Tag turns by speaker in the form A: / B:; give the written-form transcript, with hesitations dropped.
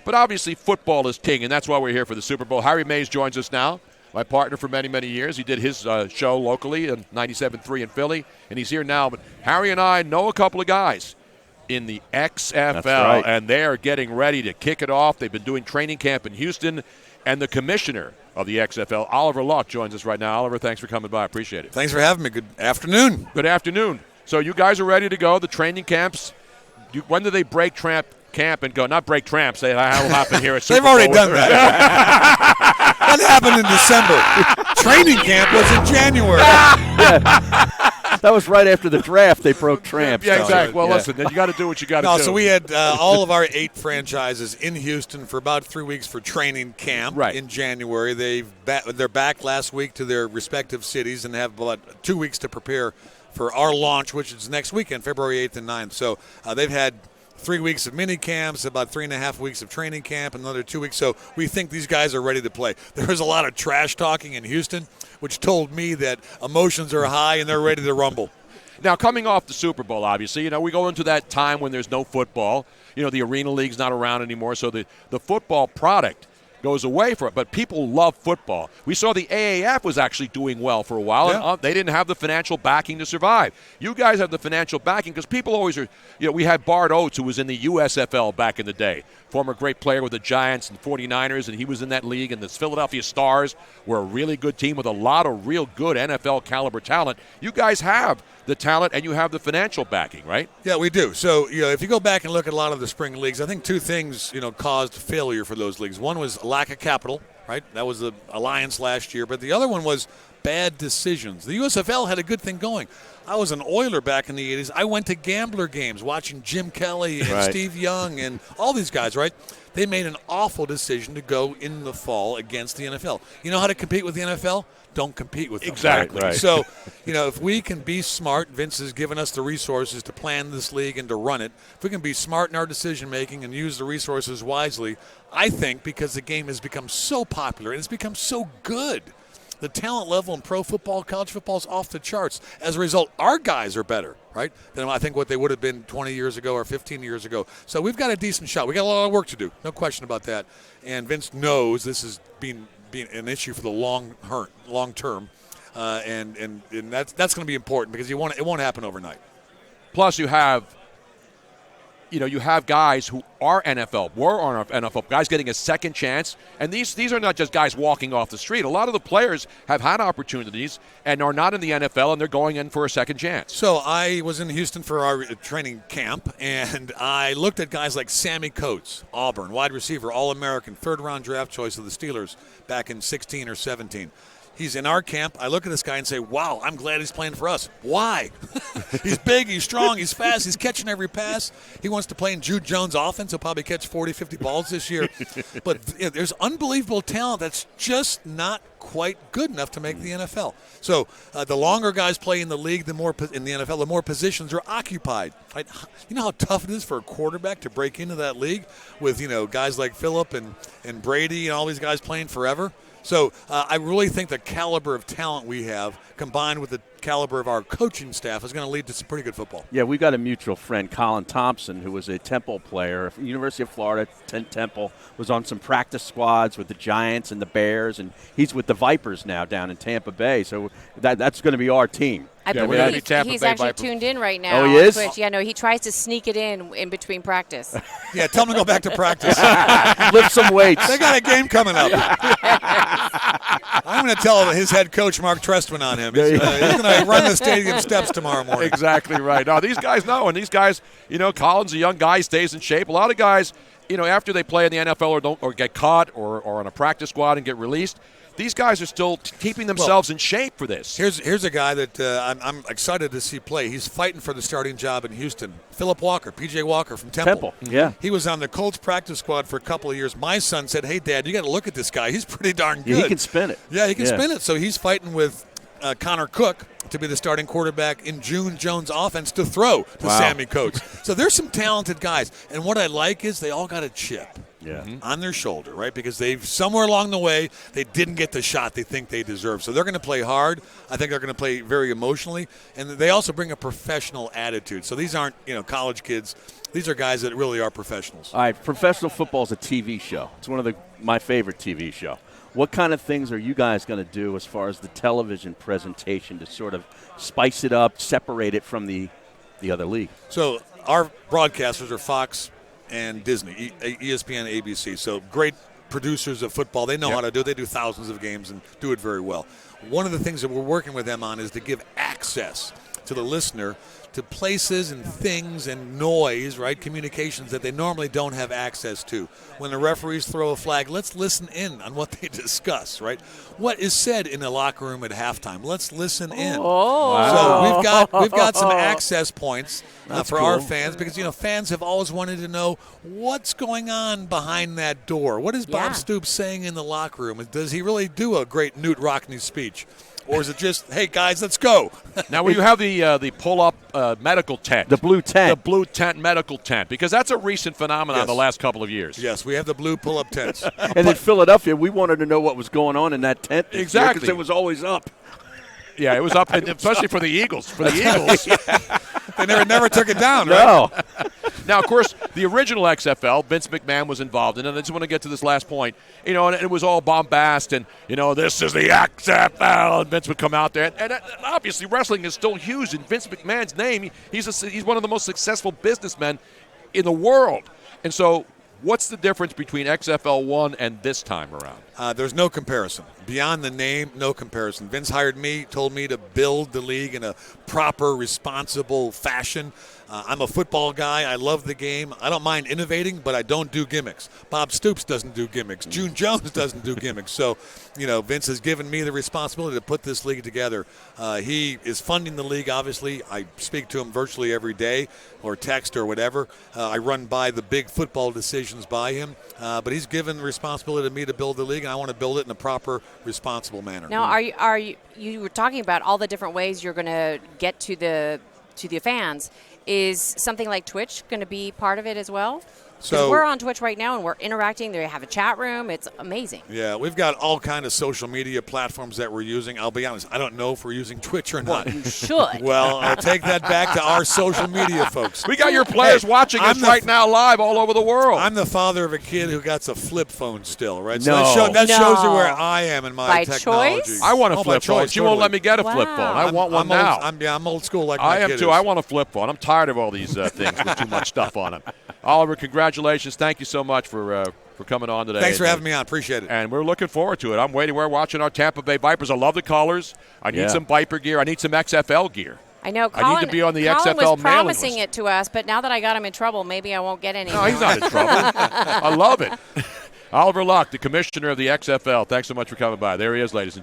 A: But obviously football is king, and that's why we're here for the Super Bowl. Harry Mays joins us now, my partner for many, many years. He did his show locally in 97.3 in Philly, and he's here now. But Harry and I know a couple of guys in the XFL,
B: That's right.
A: and they are getting ready to kick it off. They've been doing training camp in Houston, and the commissioner of the XFL, Oliver Luck, joins us right now. Oliver, thanks for coming by. Appreciate it.
C: Thanks for having me. Good afternoon.
A: Good afternoon. So you guys are ready to go. The training camps, when do they break camp and go? Not break tramps. That'll happen here at Super
C: They've already
A: Bowl.
C: done that. That happened in December. Training camp was in January.
B: That was right after the draft. They broke tramps.
A: Yeah, exactly. Well, listen, then you got to do what you got to do.
C: So we had all of our 8 franchises in Houston for about 3 weeks for training camp in January. They're back last week to their respective cities and have about 2 weeks to prepare for our launch, which is next weekend, February 8th and 9th. So they've had 3 weeks of mini camps, about 3.5 weeks of training camp, another 2 weeks. So we think these guys are ready to play. There was a lot of trash talking in Houston, which told me that emotions are high and they're ready to rumble.
A: Now, coming off the Super Bowl, obviously, we go into that time when there's no football. The Arena League's not around anymore, so the football product goes away for it. But people love football. We saw the AAF was actually doing well for a while, and they didn't have the financial backing to survive. You guys have the financial backing because people always are, we had Bart Oates, who was in the USFL back in the day, former great player with the Giants and 49ers, and he was in that league, and the Philadelphia Stars were a really good team with a lot of real good NFL caliber talent. You guys have the talent and you have the financial backing, right?
C: Yeah, we do. So, if you go back and look at a lot of the spring leagues, I think 2 things, caused failure for those leagues. One was lack of capital, right? That was the alliance last year. But the other one was bad decisions. The USFL had a good thing going. I was an Oiler back in the 80s. I went to gambler games watching Jim Kelly and Steve Young and all these guys, right? They made an awful decision to go in the fall against the NFL. You know how to compete with the NFL? Don't compete with them.
A: Exactly.
C: Right. So, if we can be smart, Vince has given us the resources to plan this league and to run it. If we can be smart in our decision-making and use the resources wisely, I think because the game has become so popular and it's become so good, the talent level in pro football, college football is off the charts. As a result, our guys are better, right, than I think what they would have been 20 years ago or 15 years ago. So we've got a decent shot. We got a lot of work to do, no question about that. And Vince knows this has been an issue for the long term, and that's going to be important because it won't happen overnight.
A: Plus, you have guys who are were on NFL, guys getting a second chance. And these are not just guys walking off the street. A lot of the players have had opportunities and are not in the NFL, and they're going in for a second chance.
C: So I was in Houston for our training camp, and I looked at guys like Sammy Coates, Auburn, wide receiver, All-American, 3rd-round draft choice of the Steelers back in 16 or 17. He's in our camp. I look at this guy and say, wow, I'm glad he's playing for us. Why? He's big, he's strong, he's fast, he's catching every pass. He wants to play in Jude Jones' offense. He'll probably catch 40, 50 balls this year. But there's unbelievable talent that's just not quite good enough to make the NFL. So the longer guys play in the league, the more in the NFL, the more positions are occupied. Right? You know how tough it is for a quarterback to break into that league with guys like Phillip and Brady and all these guys playing forever? So I really think the caliber of talent we have, combined with the caliber of our coaching staff, is going to lead to some pretty good football.
B: Yeah, we've got a mutual friend, Colin Thompson, who was a Temple player, University of Florida, Temple, was on some practice squads with the Giants and the Bears, and he's with the Vipers now down in Tampa Bay. So that's going to be our team.
D: I believe he's actually tuned in right now.
B: Oh, he is?
D: Twitch. Yeah, no, he tries to sneak it in between practice.
C: Yeah, tell him to go back to practice.
B: Lift some weights.
C: They got a game coming up. I'm going to tell his head coach, Mark Trestman, on him. He's going to run the stadium steps tomorrow morning.
A: Exactly right. No, these guys know, and these guys, Colin's a young guy, he stays in shape. A lot of guys, after they play in the NFL or get caught or on a practice squad and get released, these guys are still keeping themselves in shape for this.
C: Here's a guy that I'm excited to see play. He's fighting for the starting job in Houston. Phillip Walker, P.J. Walker from Temple.
B: Yeah.
C: He was on the Colts practice squad for a couple of years. My son said, hey, Dad, you got to look at this guy. He's pretty darn good.
B: Yeah, he can spin it.
C: Yeah, he can spin it. So he's fighting with Connor Cook to be the starting quarterback in June Jones' offense to throw to Sammy Coates. So there's some talented guys. And what I like is they all got a chip. on their shoulder, right? Because they've somewhere along the way they didn't get the shot they think they deserve. So they're going to play hard. I think they're going to play very emotionally, and they also bring a professional attitude. So these aren't college kids. These are guys that really are professionals.
B: All right, professional football is a TV show. It's one of my favorite TV show. What kind of things are you guys going to do as far as the television presentation to sort of spice it up, separate it from the other league?
C: So our broadcasters are Fox and Disney, ESPN, ABC. So great producers of football. They know how to do it. They do thousands of games and do it very well. One of the things that we're working with them on is to give access to the listener to places and things and noise, right, communications that they normally don't have access to. When the referees throw a flag, let's listen in on what they discuss, right? What is said in the locker room at halftime? Let's listen in.
D: Oh.
C: Wow. So we've got some access points for
B: cool.
C: our fans because, fans have always wanted to know what's going on behind that door. What is Bob Stoops saying in the locker room? Does he really do a great Newt Rockne speech? Or is it just, hey, guys, let's go?
A: Now, will you have the pull-up medical tent?
B: The blue tent.
A: The blue tent medical tent, because that's a recent phenomenon the last couple of years.
C: Yes, we have the blue pull-up tents.
B: And in Philadelphia, we wanted to know what was going on in that tent.
A: Exactly.
B: Because it was always up.
A: Yeah, it was up, especially for the Eagles.
C: They never took it down, right?
B: No.
A: Now, of course, the original XFL, Vince McMahon was involved in it. And I just want to get to this last point. And it was all bombast and, this is the XFL. And Vince would come out there. And obviously, wrestling is still huge. In Vince McMahon's name, he's one of the most successful businessmen in the world. And so what's the difference between XFL 1 and this time around?
C: There's no comparison. Beyond the name, no comparison. Vince hired me, told me to build the league in a proper, responsible fashion. I'm a football guy. I love the game. I don't mind innovating, but I don't do gimmicks. Bob Stoops doesn't do gimmicks. June Jones doesn't do gimmicks. So, Vince has given me the responsibility to put this league together. He is funding the league, obviously. I speak to him virtually every day or text or whatever. I run by the big football decisions by him. But he's given the responsibility to me to build the league, and I want to build it in a proper, responsible manner.
D: Now, are you were talking about all the different ways you're going to get to the fans. Is something like Twitch going to be part of it as well? So we're on Twitch right now, and we're interacting. They have a chat room. It's amazing.
C: Yeah, we've got all kind of social media platforms that we're using. I'll be honest, I don't know if we're using Twitch or not.
D: You should.
C: Well, I'll take that back to our social media folks.
A: We got your players watching us right now live all over the world.
C: I'm the father of a kid who got a flip phone still, right?
B: No.
C: So that shows you where I am in my
D: By
C: technology.
D: choice?
A: I want a flip phone.
C: choice,
A: She won't let me get a flip
D: Wow.
A: phone. I want one now.
C: I'm old school like my
A: I am
C: kid
A: too.
C: is.
A: I want a flip phone. I'm tired of all these things with too much stuff on them. Oliver, congratulations. Thank you so much for coming on today.
C: Thanks for having me on. Appreciate it.
A: And we're looking forward to it. I'm waiting. We're watching our Tampa Bay Vipers. I love the colors. I need some Viper gear. I need some XFL gear.
D: I know.
A: I need to be on the
D: Colin
A: XFL
D: was
A: mailing
D: promising
A: list.
D: it to us, but now that I got him in trouble, maybe I won't get any.
A: No, he's not in trouble. I love it. Oliver Luck, the commissioner of the XFL. Thanks so much for coming by. There he is, ladies and gentlemen.